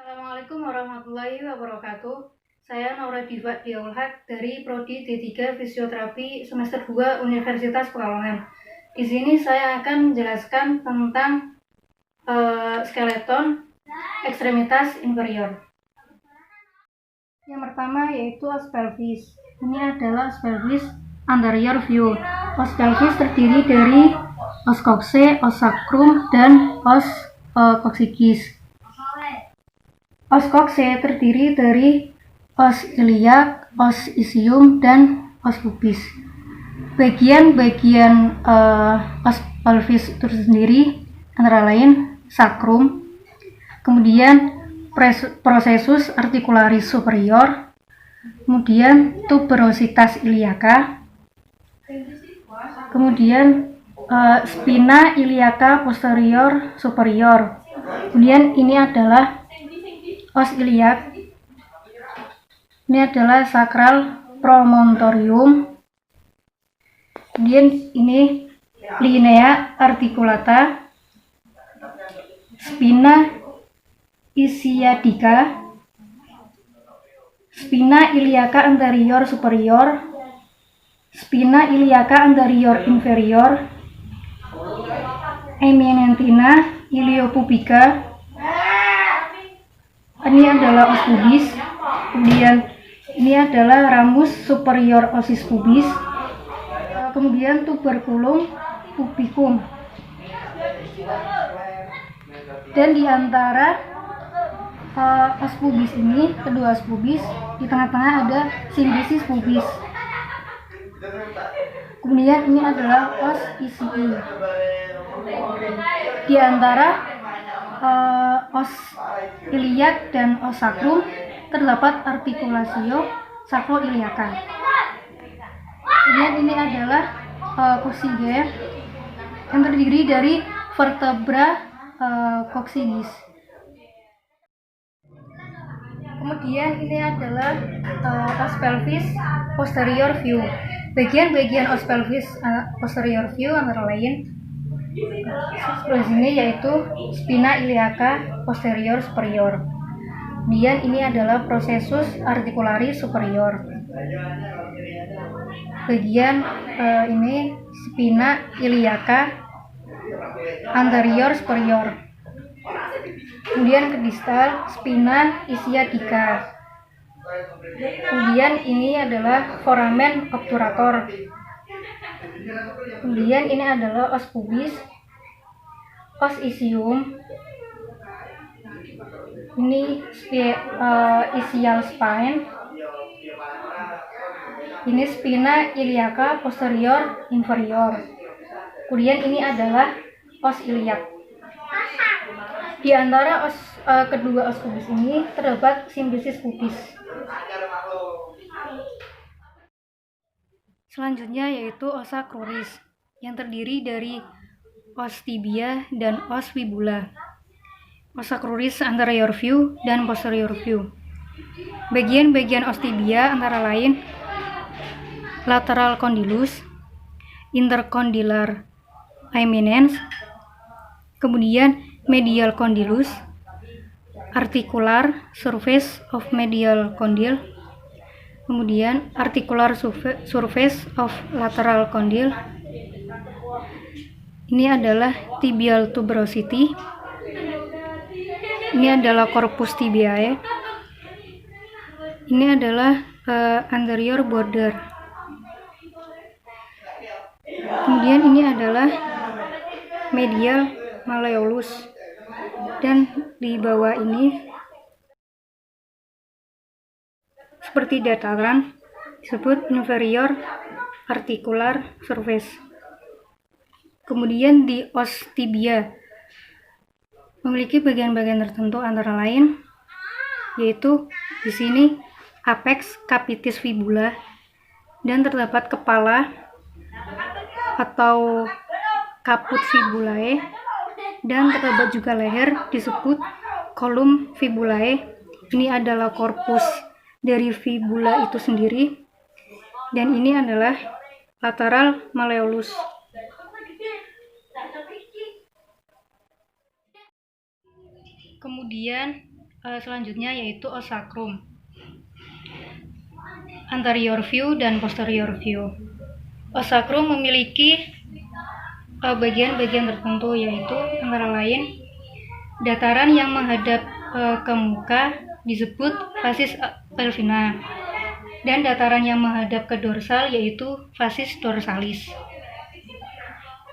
Assalamualaikum warahmatullahi wabarakatuh. Saya Naura Diva Diaulhak dari Prodi D3 Fisioterapi semester 2 Universitas Pekalongan. Di sini saya akan menjelaskan tentang skeleton ekstremitas inferior. Yang pertama yaitu os pelvis. Ini adalah os pelvis anterior view. Os pelvis terdiri dari os coccyx, os sacrum, dan os coccygeus. Os coccyx terdiri dari os iliac, os ischium, dan os pubis. Bagian-bagian os pelvis itu sendiri antara lain sacrum, kemudian processus articularis superior, kemudian tuberositas iliaca, kemudian spina iliaca posterior superior. Kemudian ini adalah os iliac. Ini adalah sacral promontorium. Kemudian ini linea articulata, spina ischiadica, spina iliaca anterior superior, spina iliaca anterior inferior, eminentina iliopubica. Ini adalah os pubis. Kemudian ini adalah ramus superior osis pubis. Kemudian tuberculum pubicum. Dan di antara os pubis ini, kedua os pubis, di tengah-tengah ada simbisis pubis. Kemudian ini adalah os ischi. Di antara os iliac dan os sacrum terdapat articulatio sacroiliaca. Kemudian ini adalah coccygeus yang terdiri dari vertebra coccygeus. Kemudian ini adalah os pelvis posterior view. Bagian-bagian os pelvis posterior view antara lain sebelah sini yaitu spina iliaca posterior superior. Kemudian ini adalah processus articularis superior. Bagian ini spina iliaca anterior superior. Kemudian ke distal spina ischiadica. Kemudian ini adalah foramen obturator. Kemudian ini adalah os pubis, os ischium, ini ischial spine, ini spina iliaca posterior inferior. Kemudian ini adalah os iliac. Di antara kedua os pubis ini terdapat simbisis pubis. Selanjutnya yaitu os sacroris yang terdiri dari os tibia dan os fibula. Os sacroris anterior view dan posterior view. Bagian-bagian os tibia antara lain lateral condylus, intercondylar eminence, kemudian medial condylus, articular surface of medial condyle, kemudian articular surface of lateral condyle. Ini adalah tibial tuberosity. Ini adalah corpus tibiae. Ini adalah anterior border. Kemudian ini adalah medial malleolus. Dan di bawah ini seperti dataran disebut inferior articular surface. Kemudian di os tibia memiliki bagian-bagian tertentu antara lain yaitu di sini apex capitis fibula dan terdapat kepala atau caput fibulae dan terdapat juga leher disebut column fibulae. Ini adalah korpus dari fibula itu sendiri dan ini adalah lateral malleolus. Kemudian selanjutnya yaitu os sacrum, anterior view dan posterior view. Os sacrum memiliki bagian-bagian tertentu, yaitu antara lain dataran yang menghadap ke muka disebut facies pelvina, dan dataran yang menghadap ke dorsal yaitu facies dorsalis.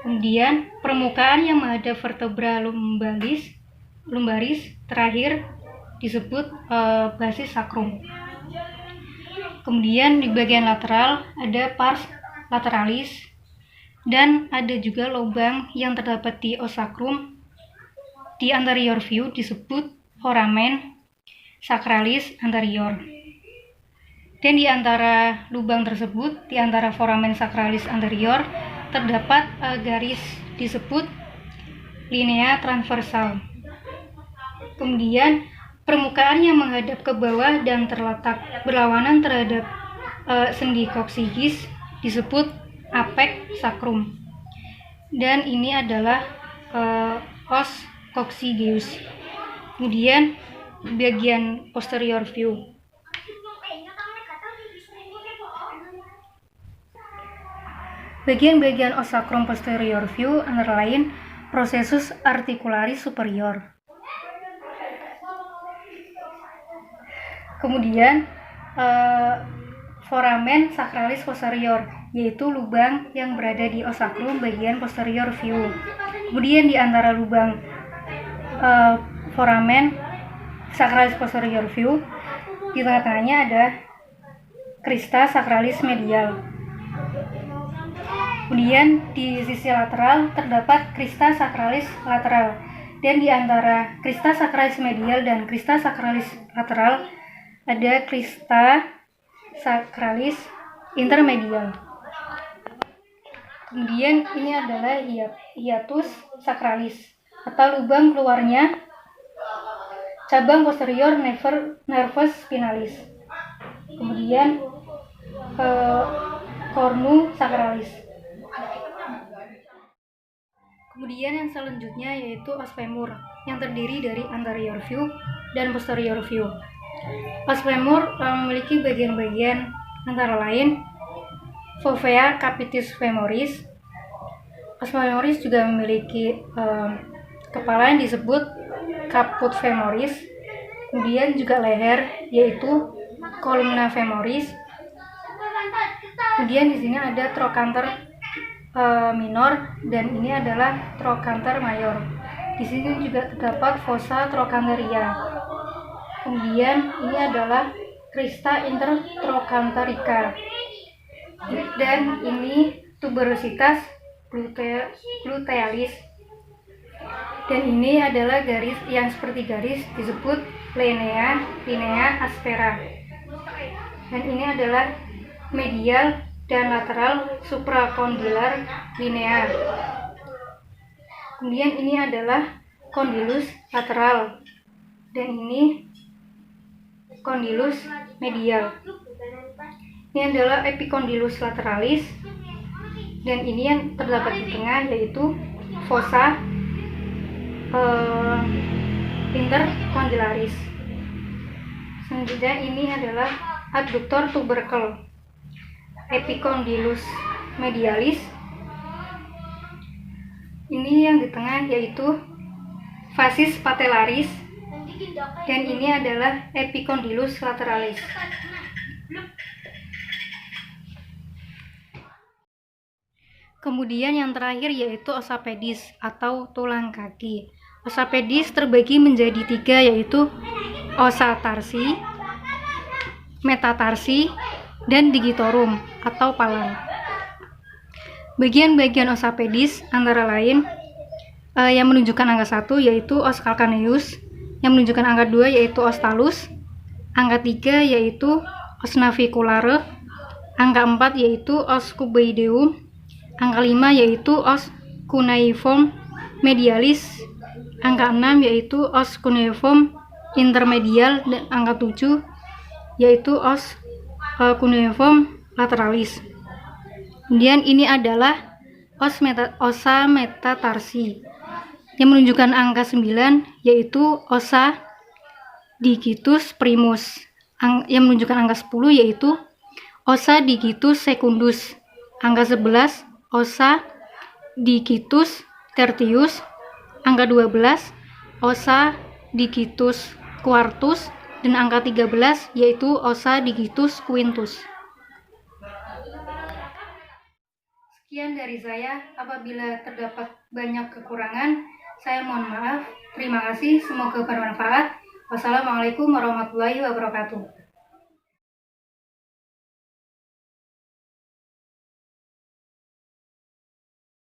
Kemudian permukaan yang menghadap vertebra lumbaris terakhir disebut basis sacrum. Kemudian di bagian lateral ada pars lateralis, dan ada juga lubang yang terdapat di os sacrum di anterior view disebut foramen sacralis anterior. Dan di antara lubang tersebut, di antara foramen sacralis anterior terdapat garis disebut linea transversal. Kemudian permukaan yang menghadap ke bawah dan terletak berlawanan terhadap sendi koksigis disebut apex sacrum. Dan ini adalah os coccygeus. Kemudian bagian posterior view. Bagian-bagian os sacrum posterior view antara lain processus articularis superior. Kemudian foramen sacralis posterior, yaitu lubang yang berada di os sacrum bagian posterior view. Kemudian di antara lubang foramen sacralis posterior view, di tengah-tengahnya ada crista sacralis medial. Kemudian di sisi lateral terdapat crista sacralis lateral, dan di antara crista sacralis medial dan crista sacralis lateral ada crista sacralis intermedial. Kemudian ini adalah hiatus sacralis atau lubang keluarnya cabang posterior nervus spinalis. Kemudian cornu sacralis. Kemudian yang selanjutnya yaitu os femur, yang terdiri dari anterior view dan posterior view. Os femur memiliki bagian-bagian antara lain fovea capitis femoris. Os femoris juga memiliki kepala yang disebut caput femoris. Kemudian juga leher yaitu columna femoris. Kemudian di sini ada trochanter minor, dan ini adalah trochanter mayor. Di sini juga terdapat fossa trochanteria. Kemudian ini adalah crista intertrochanterica, dan ini tuberositas glutealis. Dan ini adalah garis yang seperti garis disebut linea aspera. Dan ini adalah medial dan lateral supracondylar linea. Kemudian ini adalah condylus lateral, dan ini condylus medial. Ini adalah epicondylus lateralis, dan ini yang terdapat di tengah yaitu fossa intercondylaris. Selanjutnya ini adalah adductor tubercle epicondylus medialis. Ini yang di tengah yaitu facies patellaris, dan ini adalah epicondylus lateralis. Kemudian yang terakhir yaitu ossa pedis atau tulang kaki. Ossa pedis terbagi menjadi 3, yaitu ossa tarsi, metatarsi, dan digitorum atau palang. Bagian-bagian ossa pedis antara lain yang menunjukkan angka 1 yaitu os calcaneus, yang menunjukkan angka 2 yaitu os talus, angka 3 yaitu os naviculare, angka 4 yaitu os cuboideum, angka 5 yaitu os cuneiform medialis, angka 6 yaitu os cuneiform intermedial, dan angka 7 yaitu os cuneiform lateralis. Kemudian ini adalah ossa metatarsi yang menunjukkan angka 9 yaitu ossa digitus primus. Yang menunjukkan angka 10 yaitu ossa digitus secundus. Angka 11 ossa digitus tertius. Angka 12 ossa digitus quartus, dan angka 13 yaitu ossa digitus quintus. Sekian dari saya. Apabila terdapat banyak kekurangan, saya mohon maaf. Terima kasih, semoga bermanfaat. Wassalamualaikum warahmatullahi wabarakatuh.